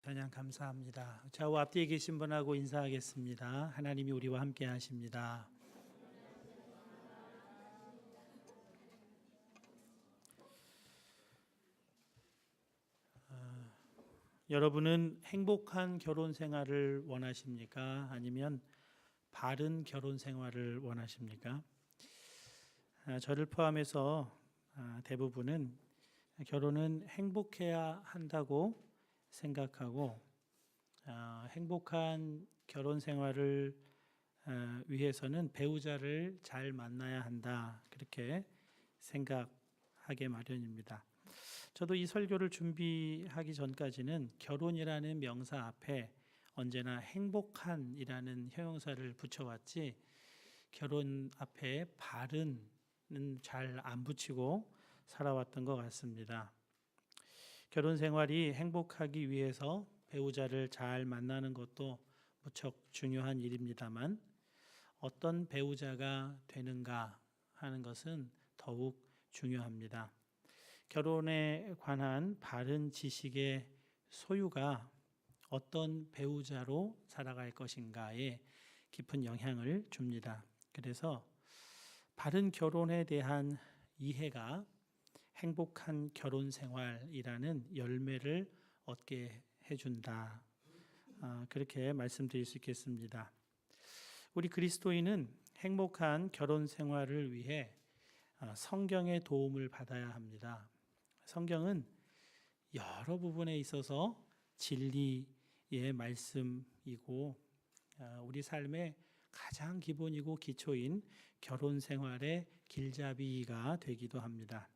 찬양 감사합니다. 좌우 앞뒤에 계신 분하고 인사하겠습니다. 하나님이 우리와 함께 하십니다. 여러분은 행복한 결혼 생활을 원하십니까? 아니면 바른 결혼 생활을 원하십니까? 저를 포함해서 대부분은 결혼은 행복해야 한다고 생각하고 행복한 결혼 생활을 위해서는 배우자를 잘 만나야 한다, 그렇게 생각하게 마련입니다. 저도 이 설교를 준비하기 전까지는 결혼이라는 명사 앞에 언제나 행복한이라는 형용사를 붙여왔지 결혼 앞에 바른은 잘 안 붙이고 살아왔던 것 같습니다. 결혼 생활이 행복하기 위해서 배우자를 잘 만나는 것도 무척 중요한 일입니다만 어떤 배우자가 되는가 하는 것은 더욱 중요합니다. 결혼에 관한 바른 지식의 소유가 어떤 배우자로 살아갈 것인가에 깊은 영향을 줍니다. 그래서 바른 결혼에 대한 이해가 행복한 결혼 생활이라는 열매를 얻게 해준다, 그렇게 말씀드릴 수 있겠습니다. 우리 그리스도인은 행복한 결혼 생활을 위해 성경의 도움을 받아야 합니다. 성경은 여러 부분에 있어서 진리의 말씀이고 우리 삶의 가장 기본이고 기초인 결혼 생활의 길잡이가 되기도 합니다.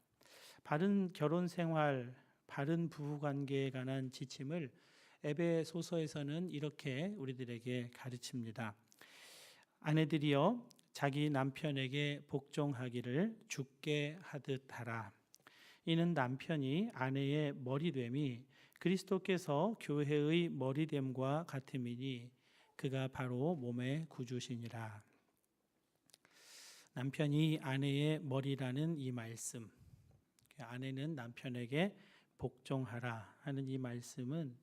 바른 결혼 생활, 바른 부부 관계에 관한 지침을 에베소서에서는 이렇게 우리들에게 가르칩니다. 아내들이여 자기 남편에게 복종하기를 주께 하듯 하라. 이는 남편이 아내의 머리됨이 그리스도께서 교회의 머리됨과 같음이니 그가 바로 몸의 구주시니라. 남편이 아내의 머리라는 이 말씀, 아내는 남편에게 복종하라 하는 이 말씀은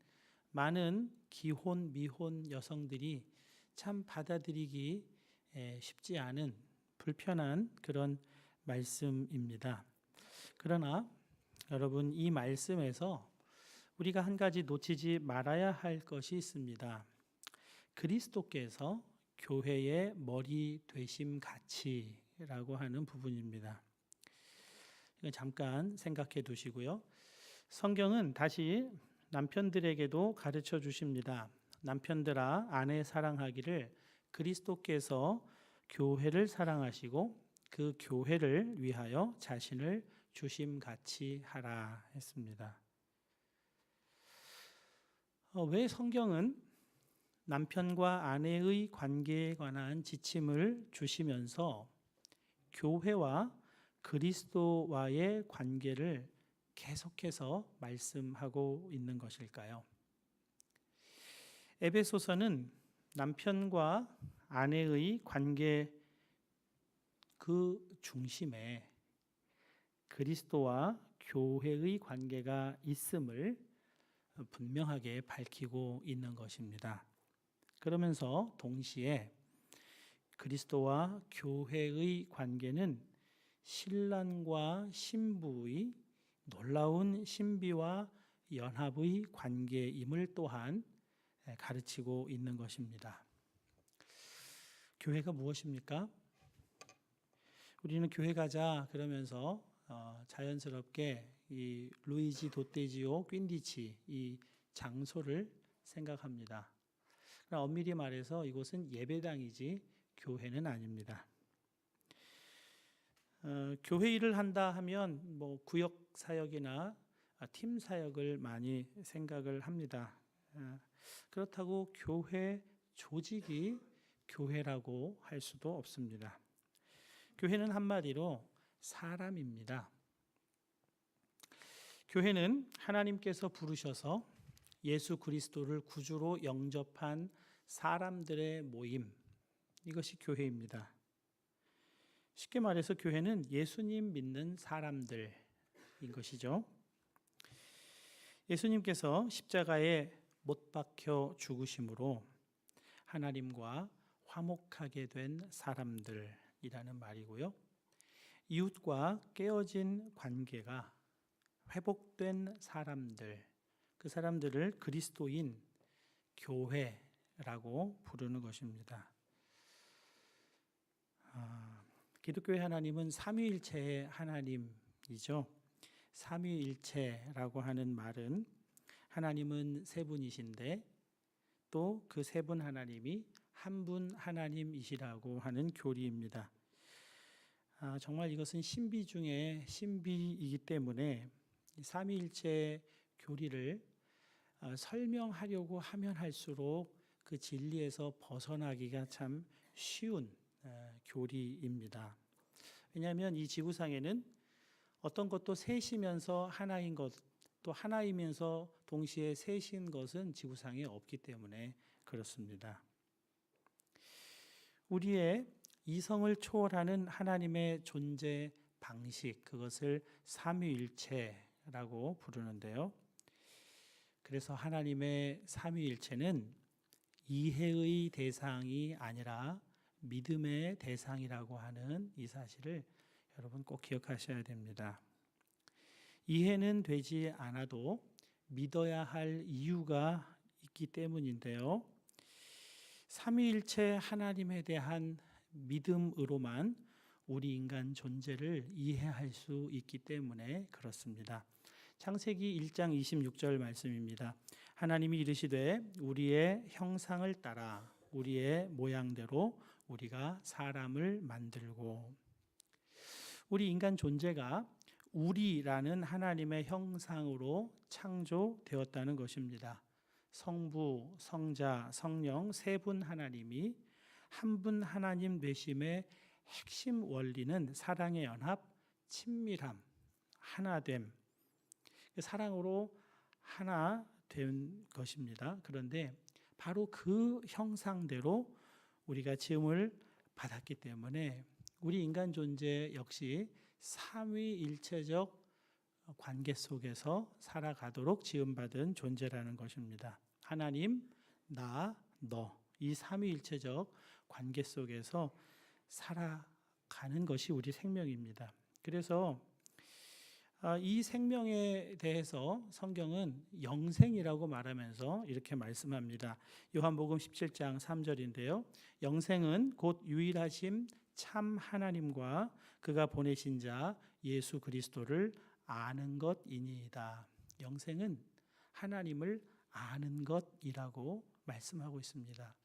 많은 기혼, 미혼 여성들이 참 받아들이기 쉽지 않은 불편한 그런 말씀입니다. 그러나 여러분, 이 말씀에서 우리가 한 가지 놓치지 말아야 할 것이 있습니다. 그리스도께서 교회의 머리 되심 가치라고 하는 부분입니다. 이건 잠깐 생각해 두시고요. 성경은 다시 남편들에게도 가르쳐 주십니다. 남편들아 아내 사랑하기를 그리스도께서 교회를 사랑하시고 그 교회를 위하여 자신을 주심같이 하라 했습니다. 왜 성경은 남편과 아내의 관계에 관한 지침을 주시면서 교회와 그리스도와의 관계를 계속해서 말씀하고 있는 것일까요? 에베소서는 남편과 아내의 관계 그 중심에 그리스도와 교회의 관계가 있음을 분명하게 밝히고 있는 것입니다. 그러면서 동시에 그리스도와 교회의 관계는 신랑과 신부의 놀라운 신비와 연합의 관계임을 또한 가르치고 있는 것입니다. 교회가 무엇입니까? 우리는 교회 가자 그러면서 자연스럽게 이 루이지 도떼지오 퀸디치 이 장소를 생각합니다. 그러나 엄밀히 말해서 이곳은 예배당이지 교회는 아닙니다. 교회 일을 한다 하면 뭐 구역 사역이나 팀 사역을 많이 생각을 합니다. 그렇다고 교회 조직이 교회라고 할 수도 없습니다. 교회는 한마디로 사람입니다. 교회는 하나님께서 부르셔서 예수 그리스도를 구주로 영접한 사람들의 모임, 이것이 교회입니다. 쉽게 말해서 교회는 예수님 믿는 사람들인 것이죠. 예수님께서 십자가에 못 박혀 죽으심으로 하나님과 화목하게 된 사람들이라는 말이고요. 이웃과 깨어진 관계가 회복된 사람들, 그 사람들을 그리스도인 교회라고 부르는 것입니다. 기독교의 하나님은 삼위일체의 하나님이죠. 삼위일체라고 하는 말은 하나님은 세 분이신데 또 그 세 분 하나님이 한 분 하나님이시라고 하는 교리입니다. 정말 이것은 신비 중에 신비이기 때문에 삼위일체 교리를 설명하려고 하면 할수록 그 진리에서 벗어나기가 참 쉬운 교리입니다. 왜냐하면 이 지구상에는 어떤 것도 셋이면서 하나인 것, 또 하나이면서 동시에 셋인 것은 지구상에 없기 때문에 그렇습니다. 우리의 이성을 초월하는 하나님의 존재 방식, 그것을 삼위일체라고 부르는데요. 그래서 하나님의 삼위일체는 이해의 대상이 아니라 믿음의 대상이라고 하는 이 사실을 여러분 꼭 기억하셔야 됩니다. 이해는 되지 않아도 믿어야 할 이유가 있기 때문인데요. 삼위일체 하나님에 대한 믿음으로만 우리 인간 존재를 이해할 수 있기 때문에 그렇습니다. 창세기 1장 26절 말씀입니다. 하나님이 이르시되 우리의 형상을 따라 우리의 모양대로 우리가 사람을 만들고, 우리 인간 존재가 우리라는 하나님의 형상으로 창조되었다는 것입니다. 성부, 성자, 성령 세 분 하나님이 한 분 하나님 되심의 핵심 원리는 사랑의 연합, 친밀함, 하나됨, 사랑으로 하나 된 것입니다. 그런데 바로 그 형상대로 우리가 지음을 받았기 때문에 우리 인간 존재 역시 삼위일체적 관계 속에서 살아가도록 지음받은 존재라는 것입니다. 하나님, 나, 너, 이 삼위일체적 관계 속에서 살아가는 것이 우리 생명입니다. 그래서 이 생명에 대해서 성경은 영생이라고 말하면서 이렇게 말씀합니다. 요한복음 17장 3절인데요. 영생은 곧 유일하심 참 하나님과 그가 보내신 자 예수 그리스도를 아는 것이니이다. 영생은 하나님을 아는 것이라고 말씀하고 있습니다.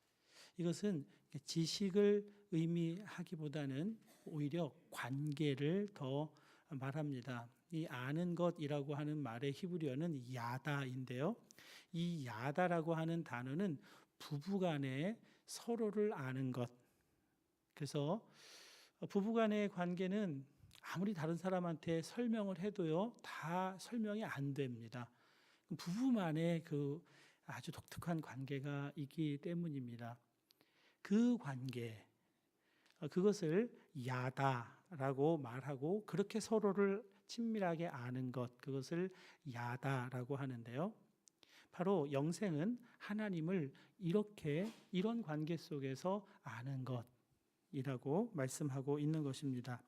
이것은 지식을 의미하기보다는 오히려 관계를 더 말합니다. 이 아는 것이라고 하는 말의 히브리어는 야다인데요. 이 야다라고 하는 단어는 부부간에 서로를 아는 것. 그래서 부부간의 관계는 아무리 다른 사람한테 설명을 해도요, 다 설명이 안 됩니다. 부부만의 그 아주 독특한 관계가 있기 때문입니다. 그 관계, 그것을 야다라고 말하고 그렇게 서로를 친밀하게 아는 것, 그것을 야다라고 하는데요. 바로 영생은 하나님을 이런 관계 속에서 아는 것이라고 말씀하고 있는 것입니다.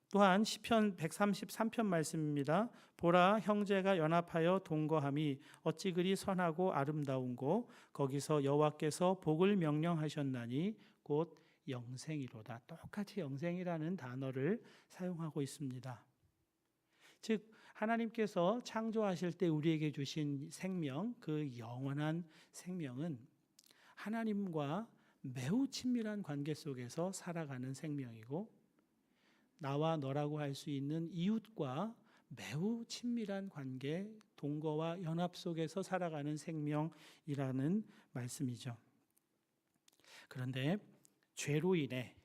또한 시편 133편 말씀입니다. 보라, 형제가 연합하여 동거함이 어찌 그리 선하고 아름다운고 거기서 여호와께서 복을 명령하셨나니 곧 영생이로다. 똑같이 영생이라는 단어를 사용하고 있습니다. 즉 하나님께서 창조하실 때 우리에게 주신 생명, 그 영원한 생명은 하나님과 매우 친밀한 관계 속에서 살아가는 생명이고, 나와 너라고 할 수 있는 이웃과 매우 친밀한 관계, 동거와 연합 속에서 살아가는 생명이라는 말씀이죠. 그런데 죄로 인해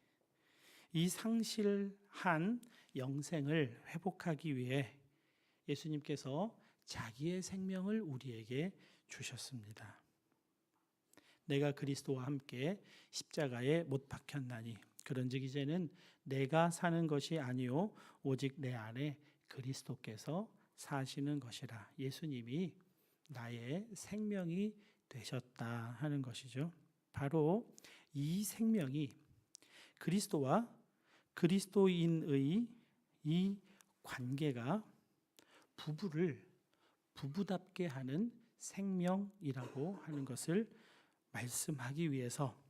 이 상실한 영생을 회복하기 위해 예수님께서 자기의 생명을 우리에게 주셨습니다. 내가 그리스도와 함께 십자가에 못 박혔나니 그런즉 이제는 내가 사는 것이 아니요 오직 내 안에 그리스도께서 사시는 것이라. 예수님이 나의 생명이 되셨다 하는 것이죠. 바로 이 생명이 그리스도와 그리스도인의 이 관계가 부부를 부부답게 하는 생명이라고 하는 것을 말씀하기 위해서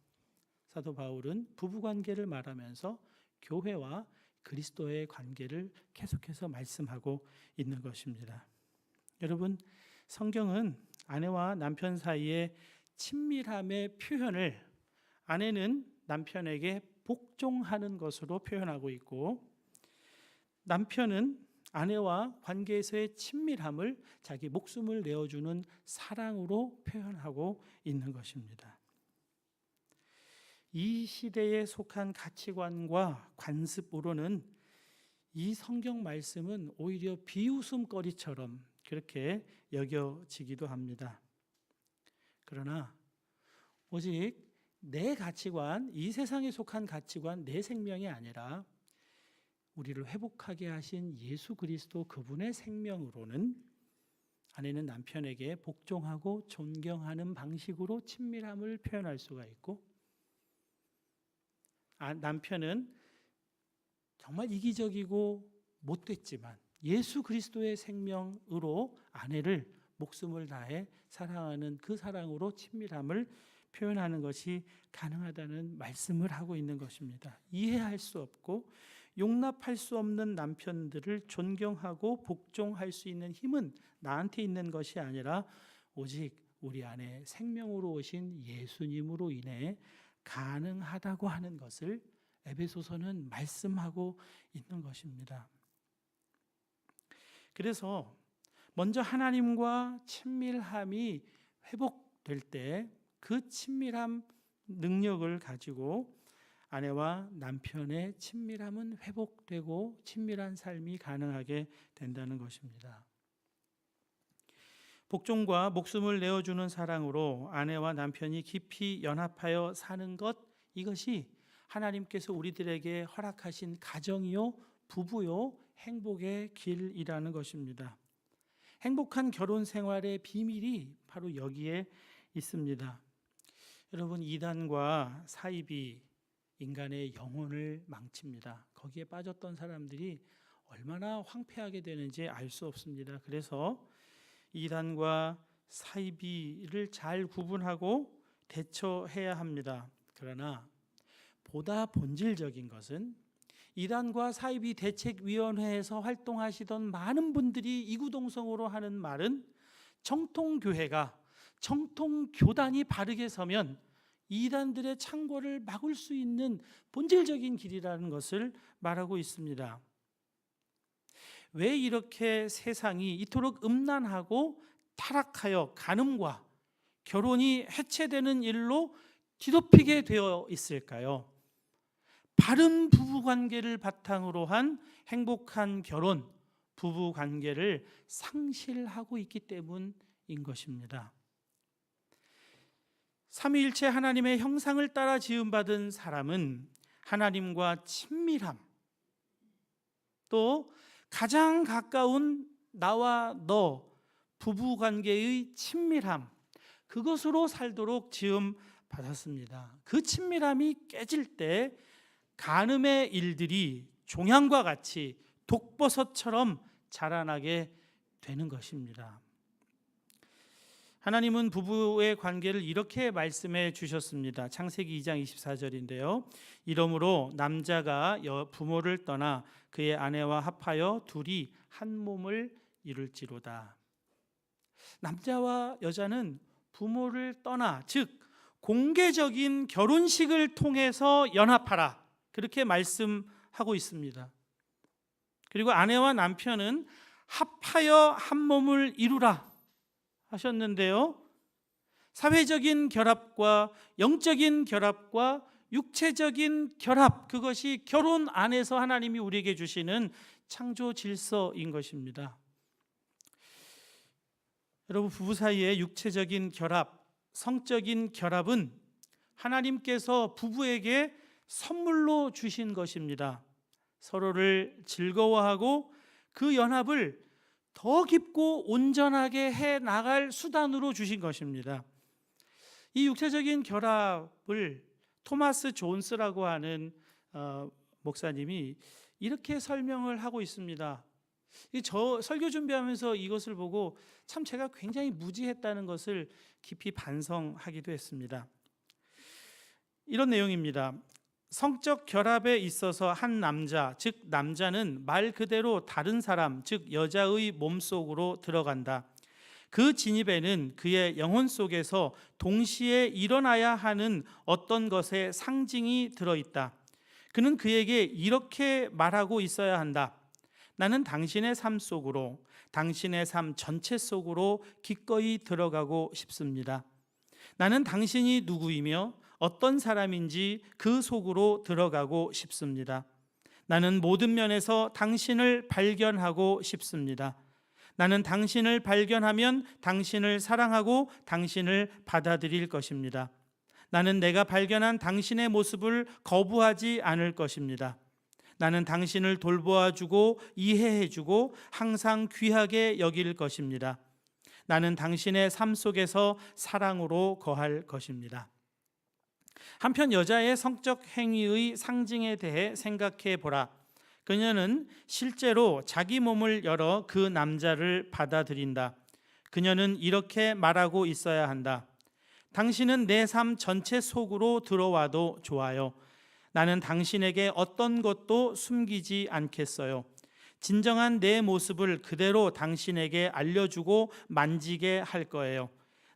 사도 바울은 부부관계를 말하면서 교회와 그리스도의 관계를 계속해서 말씀하고 있는 것입니다. 여러분, 성경은 아내와 남편 사이의 친밀함의 표현을 아내는 남편에게 복종하는 것으로 표현하고 있고, 남편은 아내와 관계에서의 친밀함을 자기 목숨을 내어주는 사랑으로 표현하고 있는 것입니다. 이 시대에 속한 가치관과 관습으로는 이 성경 말씀은 오히려 비웃음거리처럼 그렇게 여겨지기도 합니다. 그러나 오직 내 가치관, 이 세상에 속한 가치관, 내 생명이 아니라 우리를 회복하게 하신 예수 그리스도 그분의 생명으로는 아내는 남편에게 복종하고 존경하는 방식으로 친밀함을 표현할 수가 있고, 남편은 정말 이기적이고 못됐지만 예수 그리스도의 생명으로 아내를 목숨을 다해 사랑하는 그 사랑으로 친밀함을 표현하는 것이 가능하다는 말씀을 하고 있는 것입니다. 이해할 수 없고 용납할 수 없는 남편들을 존경하고 복종할 수 있는 힘은 나한테 있는 것이 아니라 오직 우리 안에 생명으로 오신 예수님으로 인해 가능하다고 하는 것을 에베소서는 말씀하고 있는 것입니다. 그래서 먼저 하나님과 친밀함이 회복될 때 그 친밀함 능력을 가지고 아내와 남편의 친밀함은 회복되고 친밀한 삶이 가능하게 된다는 것입니다. 복종과 목숨을 내어주는 사랑으로 아내와 남편이 깊이 연합하여 사는 것, 이것이 하나님께서 우리들에게 허락하신 가정이요 부부요 행복의 길이라는 것입니다. 행복한 결혼 생활의 비밀이 바로 여기에 있습니다. 여러분, 이단과 사입이 인간의 영혼을 망칩니다. 거기에 빠졌던 사람들이 얼마나 황폐하게 되는지 알 수 없습니다. 그래서 이단과 사이비를 잘 구분하고 대처해야 합니다. 그러나 보다 본질적인 것은 이단과 사이비 대책위원회에서 활동하시던 많은 분들이 이구동성으로 하는 말은 정통교회가, 정통교단이 바르게 서면 이단들의 창궐을 막을 수 있는 본질적인 길이라는 것을 말하고 있습니다. 왜 이렇게 세상이 이토록 음란하고 타락하여 간음과 결혼이 해체되는 일로 뒤덮이게 되어 있을까요? 바른 부부관계를 바탕으로 한 행복한 결혼, 부부관계를 상실하고 있기 때문인 것입니다. 삼위일체 하나님의 형상을 따라 지음받은 사람은 하나님과 친밀함, 또 가장 가까운 나와 너 부부관계의 친밀함, 그것으로 살도록 지음받았습니다. 그 친밀함이 깨질 때 간음의 일들이 종양과 같이 독버섯처럼 자라나게 되는 것입니다. 하나님은 부부의 관계를 이렇게 말씀해 주셨습니다. 창세기 2장 24절인데요. 이러므로 남자가 부모를 떠나 그의 아내와 합하여 둘이 한 몸을 이룰지로다. 남자와 여자는 부모를 떠나, 즉 공개적인 결혼식을 통해서 연합하라, 그렇게 말씀하고 있습니다. 그리고 아내와 남편은 합하여 한 몸을 이루라 하셨는데요, 사회적인 결합과 영적인 결합과 육체적인 결합, 그것이 결혼 안에서 하나님이 우리에게 주시는 창조 질서인 것입니다. 여러분, 부부 사이의 육체적인 결합, 성적인 결합은 하나님께서 부부에게 선물로 주신 것입니다. 서로를 즐거워하고 그 연합을 더 깊고 온전하게 해 나갈 수단으로 주신 것입니다. 이 육체적인 결합을 토마스 존스라고 하는 목사님이 이렇게 설명을 하고 있습니다. 저 설교 준비하면서 이것을 보고 참 제가 굉장히 무지했다는 것을 깊이 반성하기도 했습니다. 이런 내용입니다. 성적 결합에 있어서 한 남자, 즉 남자는 말 그대로 다른 사람, 즉 여자의 몸속으로 들어간다. 그 진입에는 그의 영혼 속에서 동시에 일어나야 하는 어떤 것의 상징이 들어있다. 그는 그에게 이렇게 말하고 있어야 한다. 나는 당신의 삶 속으로, 당신의 삶 전체 속으로 기꺼이 들어가고 싶습니다. 나는 당신이 누구이며 어떤 사람인지 그 속으로 들어가고 싶습니다. 나는 모든 면에서 당신을 발견하고 싶습니다. 나는 당신을 발견하면 당신을 사랑하고 당신을 받아들일 것입니다. 나는 내가 발견한 당신의 모습을 거부하지 않을 것입니다. 나는 당신을 돌보아주고 이해해주고 항상 귀하게 여길 것입니다. 나는 당신의 삶 속에서 사랑으로 거할 것입니다. 한편 여자의 성적 행위의 상징에 대해 생각해 보라. 그녀는 실제로 자기 몸을 열어 그 남자를 받아들인다. 그녀는 이렇게 말하고 있어야 한다. 당신은 내 삶 전체 속으로 들어와도 좋아요. 나는 당신에게 어떤 것도 숨기지 않겠어요. 진정한 내 모습을 그대로 당신에게 알려주고 만지게 할 거예요.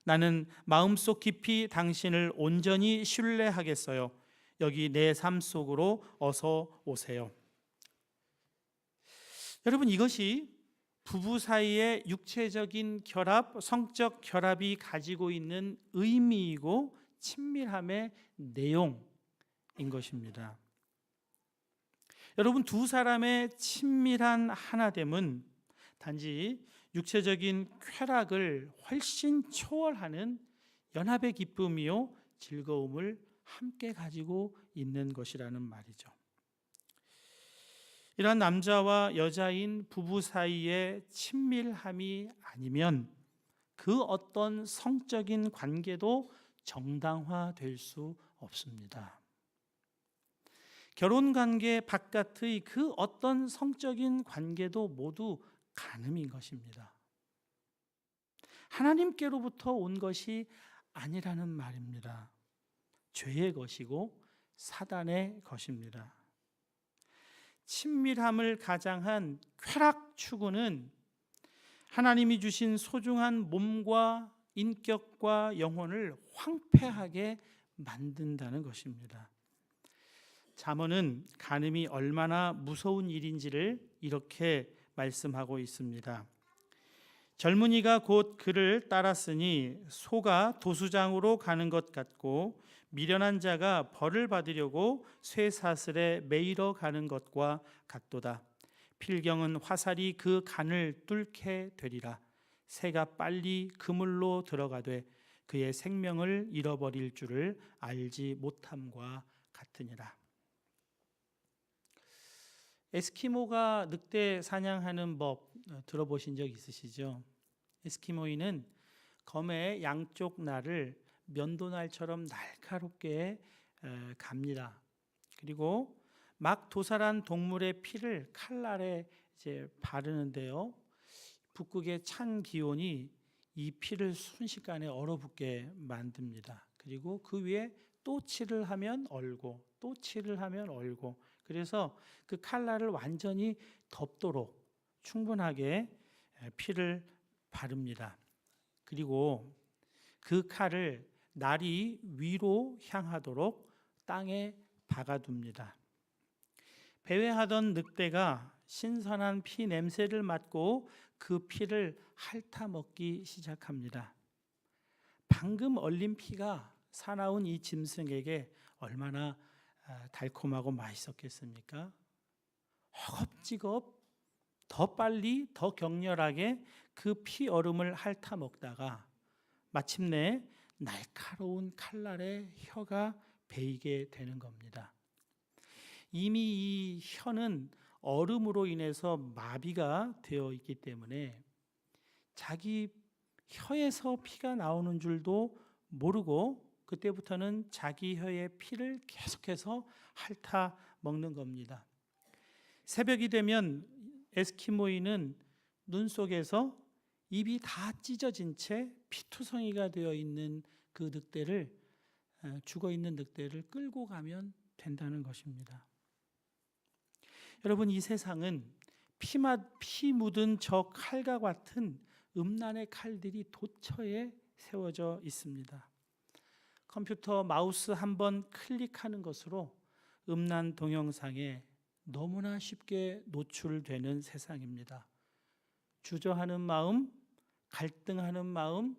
나는 마음속 깊이 당신을 온전히 신뢰하겠어요. 여기 내 삶 속으로 어서 오세요. 여러분, 이것이 부부 사이의 육체적인 결합, 성적 결합이 가지고 있는 의미이고 친밀함의 내용인 것입니다. 여러분, 두 사람의 친밀한 하나됨은 단지 육체적인 쾌락을 훨씬 초월하는 연합의 기쁨이요 즐거움을 함께 가지고 있는 것이라는 말이죠. 이러한 남자와 여자인 부부 사이의 친밀함이 아니면 그 어떤 성적인 관계도 정당화될 수 없습니다. 결혼관계 바깥의 그 어떤 성적인 관계도 모두 간음인 것입니다. 하나님께로부터 온 것이 아니라는 말입니다. 죄의 것이고 사단의 것입니다. 친밀함을 가장한 쾌락 추구는 하나님이 주신 소중한 몸과 인격과 영혼을 황폐하게 만든다는 것입니다. 잠언은 간음이 얼마나 무서운 일인지를 이렇게 말씀하고 있습니다. 젊은이가 곧 그를 따랐으니 소가 도수장으로 가는 것 같고 미련한 자가 벌을 받으려고 쇠사슬에 매이러 가는 것과 같도다. 필경은 화살이 그 간을 뚫게 되리라. 새가 빨리 그물로 들어가되 그의 생명을 잃어버릴 줄을 알지 못함과 같으니라. 에스키모가 늑대 사냥하는 법 들어보신 적 있으시죠? 에스키모인은 검의 양쪽 날을 면도날처럼 날카롭게 갑니다. 그리고 막 도살한 동물의 피를 칼날에 이제 바르는데요. 북극의 찬 기온이 이 피를 순식간에 얼어붙게 만듭니다. 그리고 그 위에 또 칠을 하면 얼고 또 칠을 하면 얼고, 그래서 그 칼날을 완전히 덮도록 충분하게 피를 바릅니다. 그리고 그 칼을 날이 위로 향하도록 땅에 박아둡니다. 배회하던 늑대가 신선한 피 냄새를 맡고 그 피를 핥아먹기 시작합니다. 방금 얼린 피가 사나운 이 짐승에게 얼마나 달콤하고 맛있었겠습니까? 허겁지겁 더 빨리 더 격렬하게 그 피 얼음을 핥아먹다가 마침내 날카로운 칼날에 혀가 베이게 되는 겁니다. 이미 이 혀는 얼음으로 인해서 마비가 되어 있기 때문에 자기 혀에서 피가 나오는 줄도 모르고 그때부터는 자기 혀의 피를 계속해서 핥아 먹는 겁니다. 새벽이 되면 에스키모인은 눈 속에서 입이 다 찢어진 채 피투성이가 되어 있는 그 늑대를, 죽어 있는 늑대를 끌고 가면 된다는 것입니다. 여러분, 이 세상은 피 묻은 저 칼과 같은 음란의 칼들이 도처에 세워져 있습니다. 컴퓨터 마우스 한번 클릭하는 것으로 음란 동영상에 너무나 쉽게 노출되는 세상입니다. 주저하는 마음, 갈등하는 마음,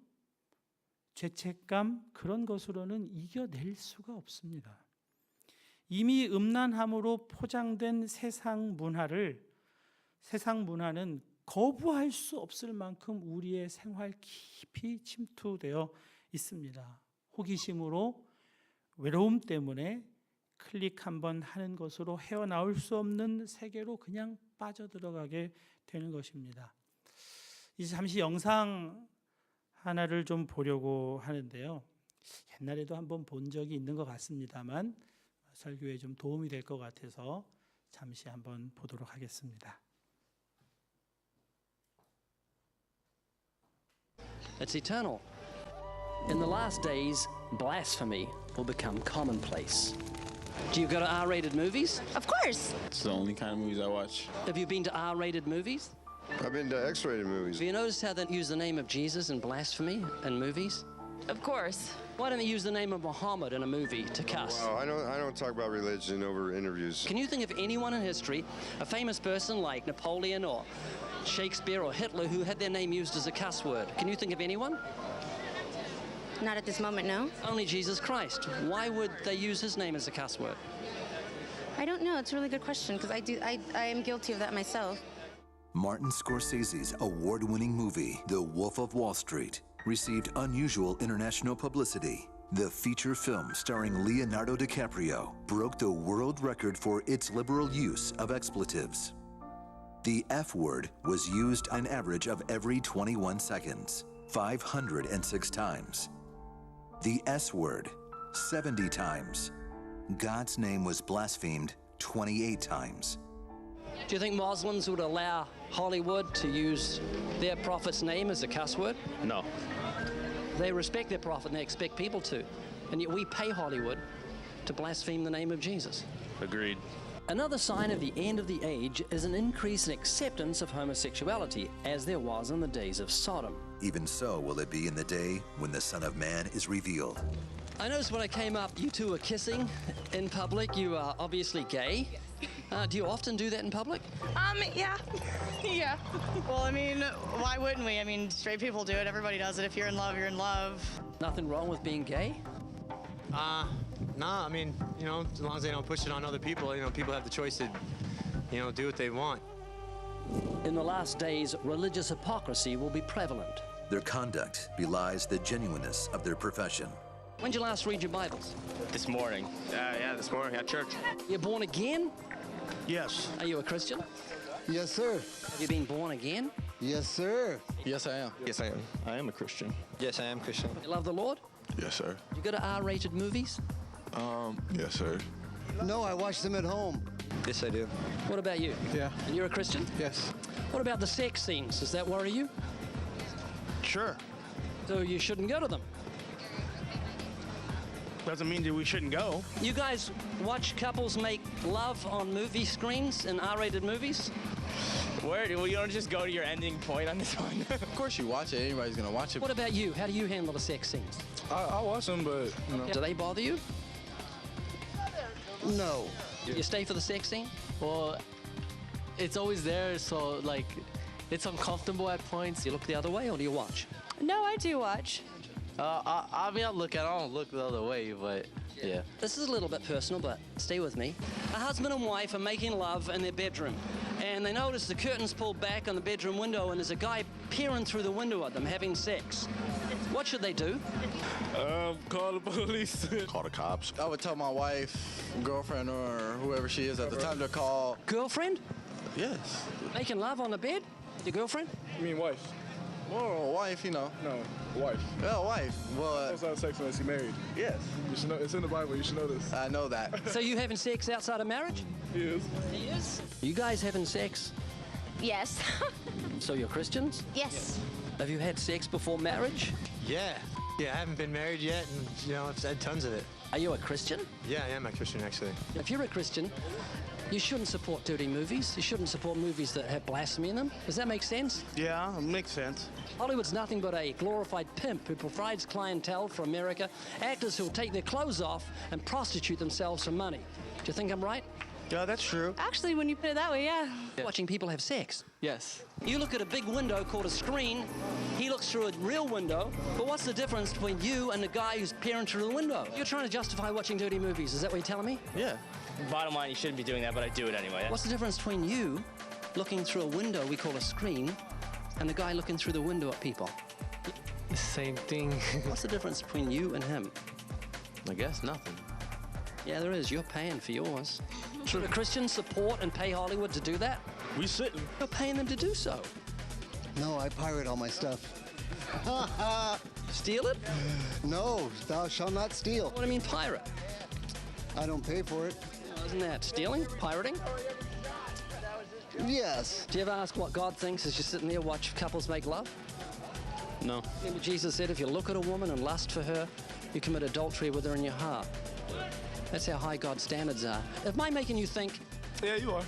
죄책감, 그런 것으로는 이겨낼 수가 없습니다. 이미 음란함으로 포장된 세상 문화는 거부할 수 없을 만큼 우리의 생활 깊이 침투되어 있습니다. 호기심으로, 외로움 때문에 클릭 한번 하는 것으로 헤어나올 수 없는 세계로 그냥 빠져들어가게 되는 것입니다. 이제 잠시 영상 하나를 좀 보려고 하는데요. 옛날에도 한번 본 적이 있는 것 같습니다만 설교에 좀 도움이 될 것 같아서 잠시 한번 보도록 하겠습니다. It's eternal. In the last days, blasphemy will become commonplace. Do you go to R-rated movies? Of course. It's the only kind of movies I watch. Have you been to R-rated movies? I've been to X-rated movies. Have you noticed how they use the name of Jesus in blasphemy in movies? Of course. Why don't they use the name of Muhammad in a movie to cuss? Wow, I don't talk about religion over interviews. Can you think of anyone in history, a famous person like Napoleon or Shakespeare or Hitler, who had their name used as a cuss word? Can you think of anyone? Not at this moment, no. Only Jesus Christ. Why would they use his name as a cuss word? I don't know. It's a really good question because I am guilty of that myself. Martin Scorsese's award-winning movie, The Wolf of Wall Street, received unusual international publicity. The feature film starring Leonardo DiCaprio broke the world record for its liberal use of expletives. The F word was used an average of every 21 seconds, 506 times. The S word, 70 times. God's name was blasphemed 28 times. Do you think Muslims would allow Hollywood to use their prophet's name as a cuss word? No. They respect their prophet and they expect people to. And yet we pay Hollywood to blaspheme the name of Jesus. Agreed. Another sign of the end of the age is an increase in acceptance of homosexuality, as there was in the days of Sodom. Even so will it be in the day when the Son of Man is revealed. I noticed when I came up, you two were kissing in public. You are obviously gay. Do you often do that in public? Yeah. Yeah. Well, I mean, why wouldn't we? I mean, straight people do it. Everybody does it. If you're in love, you're in love. Nothing wrong with being gay? Nah, I mean, you know, as long as they don't push it on other people, you know, people have the choice to, you know, do what they want. In the last days, religious hypocrisy will be prevalent. Their conduct belies the genuineness of their profession. When did you last read your Bibles? This morning. Yeah, this morning at church. You're born again? Yes. Are you a Christian? Yes, sir. Have you been born again? Yes, sir. Yes, I am. Yes, I am. I am a Christian. Yes, I am Christian. You love the Lord? Yes, sir. You go to R-rated movies? Yes, sir. No, I watch them at home. Yes, I do. What about you? Yeah. And you're a Christian? Yes. What about the sex scenes? Does that worry you? Sure. So you shouldn't go to them. Doesn't mean that we shouldn't go. You guys watch couples make love on movie screens in R-rated movies? Word, well, you don't just go to your ending point on this one. Of course you watch it. Anybody's gonna watch it. What about you? How do you handle the sex scenes? I watch them, but you know. Do they bother you? No. You stay for the sex scene? Well, it's always there, so like, it's uncomfortable at points. Do you look the other way or do you watch? No, I do watch. I mean, I don't look the other way, but yeah. This is a little bit personal, but stay with me. A husband and wife are making love in their bedroom, and they notice the curtains pulled back on the bedroom window, and there's a guy peering through the window at them having sex. What should they do? Call the police. Call the cops. I would tell my wife, girlfriend, or whoever she is at the time to call. Girlfriend? Yes. Making love on the bed? Your girlfriend? You mean wife? Or a wife, you know. No, wife. Yeah, a wife. But Don't have sex unless you're married. yes, You should know. It's in the Bible. You should know this. I know that. So you having sex outside of marriage? He is. He is. You guys having sex? Yes. So you're Christians? yes. Have you had sex before marriage? Yeah. Yeah, I haven't been married yet, and you know, I've had tons of it. Are you a Christian? Yeah, I am a Christian actually. If you're a Christian, you shouldn't support dirty movies. You shouldn't support movies that have blasphemy in them. Does that make sense? Yeah, it makes sense. Hollywood's nothing but a glorified pimp who provides clientele for America, actors who'll take their clothes off and prostitute themselves for money. Do you think I'm right? Yeah, that's true. Actually, when you put it that way, yeah. Watching people have sex. Yes. You look at a big window called a screen, he looks through a real window, but what's the difference between you and the guy who's peering through the window? You're trying to justify watching dirty movies, is that what you're telling me? Yeah. Bottom line, you shouldn't be doing that, but I do it anyway. What's the difference between you looking through a window we call a screen and the guy looking through the window at people? The same thing. What's the difference between you and him? I guess nothing. Yeah, there is. You're paying for yours. Should a Christian support and pay Hollywood to do that? We shouldn't. You're paying them to do so. No, I pirate all my stuff. Steal it? No, thou shalt not steal. What do you mean pirate? I don't pay for it. Isn't that stealing? Pirating? Yes. Do you ever ask what God thinks as you're sitting there watch couples make love? No. Remember Jesus said if you look at a woman and lust for her, you commit adultery with her in your heart. That's how high God's standards are. Am I making you think? Yeah, you are.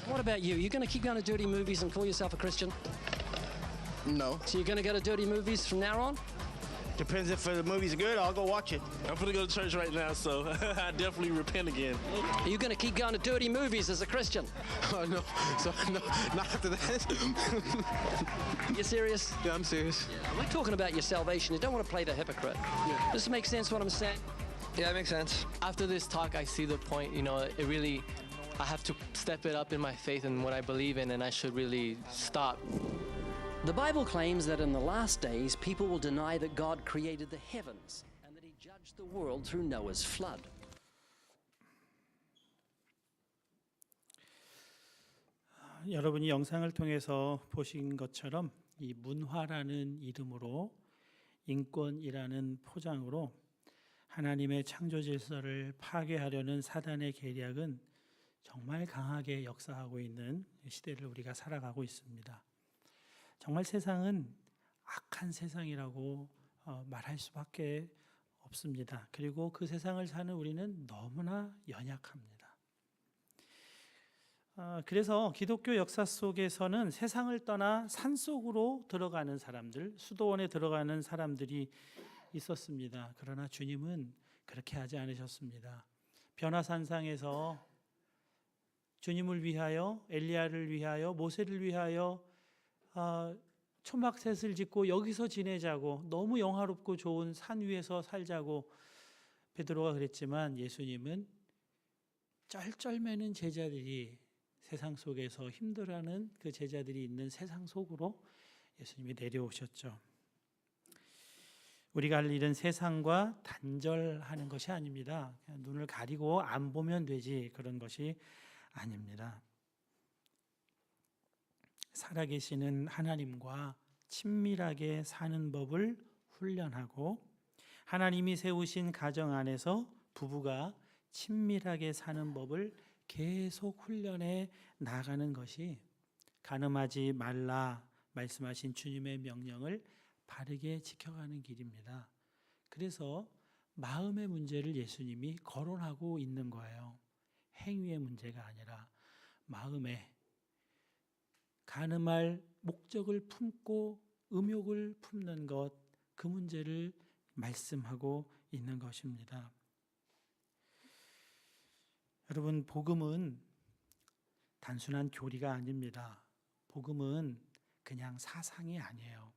What about you? You going to keep going to dirty movies and call yourself a Christian? No. So you're going to go to dirty movies from now on? Depends if the movie's good, I'll go watch it. I'm gonna go to church right now, so I definitely repent again. Are you going to keep going to dirty movies as a Christian? Oh, no. So, no, not after that. You serious? Yeah, I'm serious. We're talking about your salvation. You don't want to play the hypocrite. Does this make sense what I'm saying? Yeah, it makes sense. After this talk, I see the point. You know, it really, I have to step it up in my faith and what I believe in, and I should really stop. The Bible claims that in the last days, people will deny that God created the heavens and that he judged the world through Noah's flood. 여러분이 영상을 통해서 보신 것처럼 이 문화라는 이름으로 인권이라는 포장으로 하나님의 창조 질서를 파괴하려는 사단의 계략은 정말 강하게 역사하고 있는 시대를 우리가 살아가고 있습니다. 정말 세상은 악한 세상이라고 말할 수밖에 없습니다. 그리고 그 세상을 사는 우리는 너무나 연약합니다. 그래서 기독교 역사 속에서는 세상을 떠나 산속으로 들어가는 사람들, 수도원에 들어가는 사람들이 있었습니다. 그러나 주님은 그렇게 하지 않으셨습니다. 변화산상에서 주님을 위하여, 엘리야를 위하여, 모세를 위하여 초막셋을 짓고 여기서 지내자고, 너무 영화롭고 좋은 산 위에서 살자고 베드로가 그랬지만 예수님은 쩔쩔매는 제자들이 세상 속에서 힘들어하는 그 제자들이 있는 세상 속으로 예수님이 내려오셨죠. 우리가 할 일은 세상과 단절하는 것이 아닙니다. 그냥 눈을 가리고 안 보면 되지 그런 것이 아닙니다. 살아계시는 하나님과 친밀하게 사는 법을 훈련하고 하나님이 세우신 가정 안에서 부부가 친밀하게 사는 법을 계속 훈련해 나가는 것이 간음하지 말라 말씀하신 주님의 명령을 바르게 지켜가는 길입니다. 그래서 마음의 문제를 예수님이 거론하고 있는 거예요. 행위의 문제가 아니라 마음에 간음할 목적을 품고 음욕을 품는 것, 그 문제를 말씀하고 있는 것입니다. 여러분, 복음은 단순한 교리가 아닙니다. 복음은 그냥 사상이 아니에요.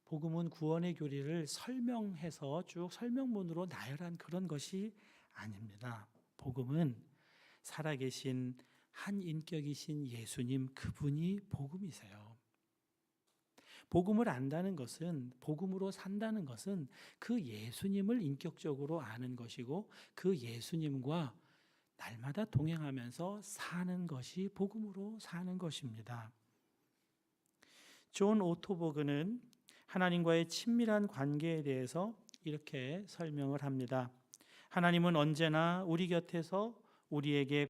복음은 구원의 교리를 설명해서 쭉 설명문으로 나열한 그런 것이 아닙니다. 복음은 살아계신 한 인격이신 예수님 그분이 복음이세요. 복음을 안다는 것은, 복음으로 산다는 것은 그 예수님을 인격적으로 아는 것이고 그 예수님과 날마다 동행하면서 사는 것이 복음으로 사는 것입니다. 존 오토버그는 하나님과의 친밀한 관계에 대해서 이렇게 설명을 합니다. 하나님은 언제나 우리 곁에서 우리에게